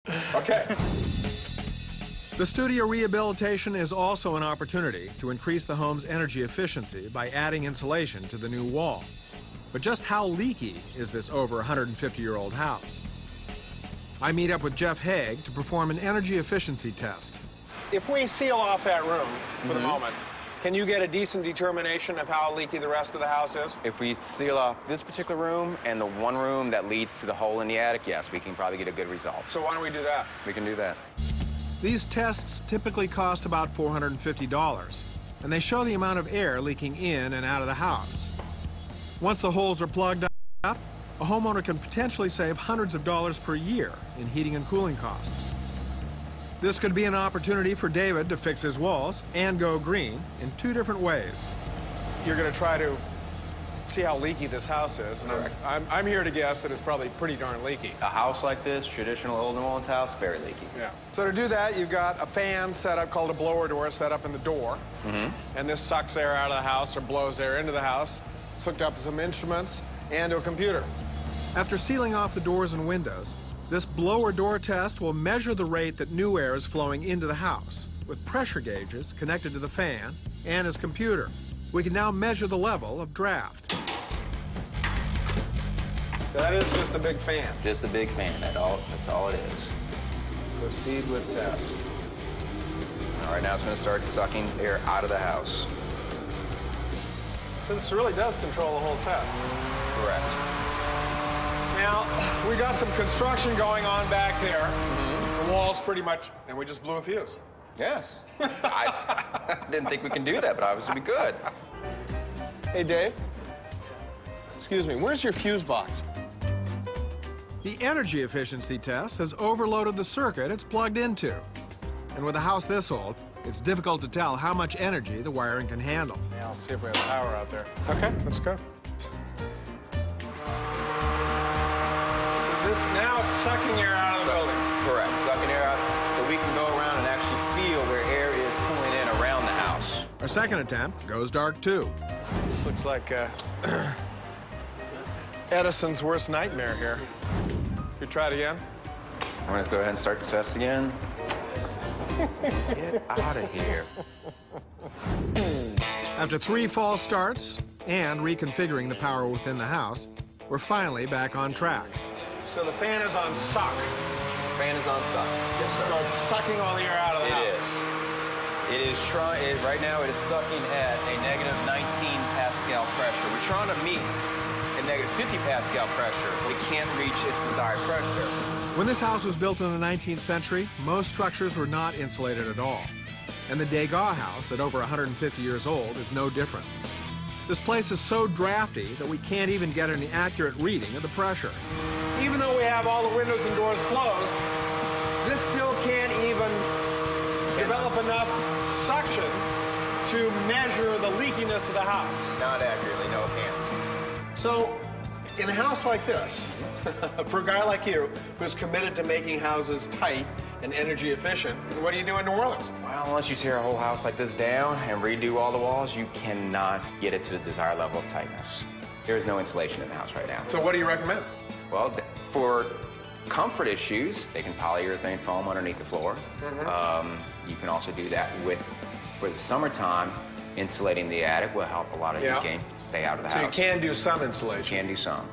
Okay. The studio rehabilitation is also an opportunity to increase the home's energy efficiency by adding insulation to the new wall. But just how leaky is this over 150-year-old house? I meet up with Jeff Haag to perform an energy efficiency test. If we seal off that room for the moment, can you get a decent determination of how leaky the rest of the house is? If we seal off this particular room and the one room that leads to the hole in the attic, yes, we can probably get a good result. So why don't we do that? We can do that. These tests typically cost about $450, and they show the amount of air leaking in and out of the house. Once the holes are plugged up, a homeowner can potentially save hundreds of dollars per year in heating and cooling costs. This could be an opportunity for David to fix his walls and go green in two different ways. You're going to try to see how leaky this house is, and I'm here to guess that it's probably pretty darn leaky. A house like this, traditional old New Orleans house, very leaky. Yeah. So to do that, you've got a fan set up called a blower door set up in the door, and this sucks air out of the house or blows air into the house. It's hooked up to some instruments and to a computer. After sealing off the doors and windows, this blower door test will measure the rate that new air is flowing into the house with pressure gauges connected to the fan and his computer. We can now measure the level of draft. That is just a big fan. Just a big fan, that's all it is. Proceed with test. All right, now it's going to start sucking air out of the house. So this really does control the whole test. Correct. Now, we got some construction going on back there. The wall's pretty much, and we just blew a fuse. Yes. I didn't think we can do that, but obviously we could. Hey, Dave. Excuse me, where's your fuse box? The energy efficiency test has overloaded the circuit it's plugged into. And with a house this old, it's difficult to tell how much energy the wiring can handle. Yeah, I'll see if we have power out there. Okay, let's go. So this, now it's sucking air out of the building. Correct, sucking air out, so we can go around and actually feel where air is pulling in around the house. Our second attempt goes dark too. This looks like Edison's worst nightmare here. You try it again? I'm going to go ahead and start the test again. Get out of here. After 3 false starts and reconfiguring the power within the house, we're finally back on track. So the fan is on suck. Fan is on suck. Yes, sir. So it's sucking all the air out of the house. It is trying, right now it is sucking at a negative 19 Pascal pressure. We're trying to meet a negative 50 Pascal pressure, but it can't reach its desired pressure. When this house was built in the 19th century, most structures were not insulated at all. And the Degas house, at over 150 years old, is no different. This place is so drafty that we can't even get an accurate reading of the pressure. Even though we have all the windows and doors closed, this still can't even develop enough suction to measure the leakiness of the house. Not accurately, no, it can't. So, in a house like this, for a guy like you, who's committed to making houses tight and energy efficient, what do you do in New Orleans? Well, unless you tear a whole house like this down and redo all the walls, you cannot get it to the desired level of tightness. There is no insulation in the house right now. So what do you recommend? Well, for comfort issues, they can polyurethane foam underneath the floor. You can also do that for the summertime. Insulating the attic will help a lot of leaking stay out of the house. So you can do some insulation. You can do some.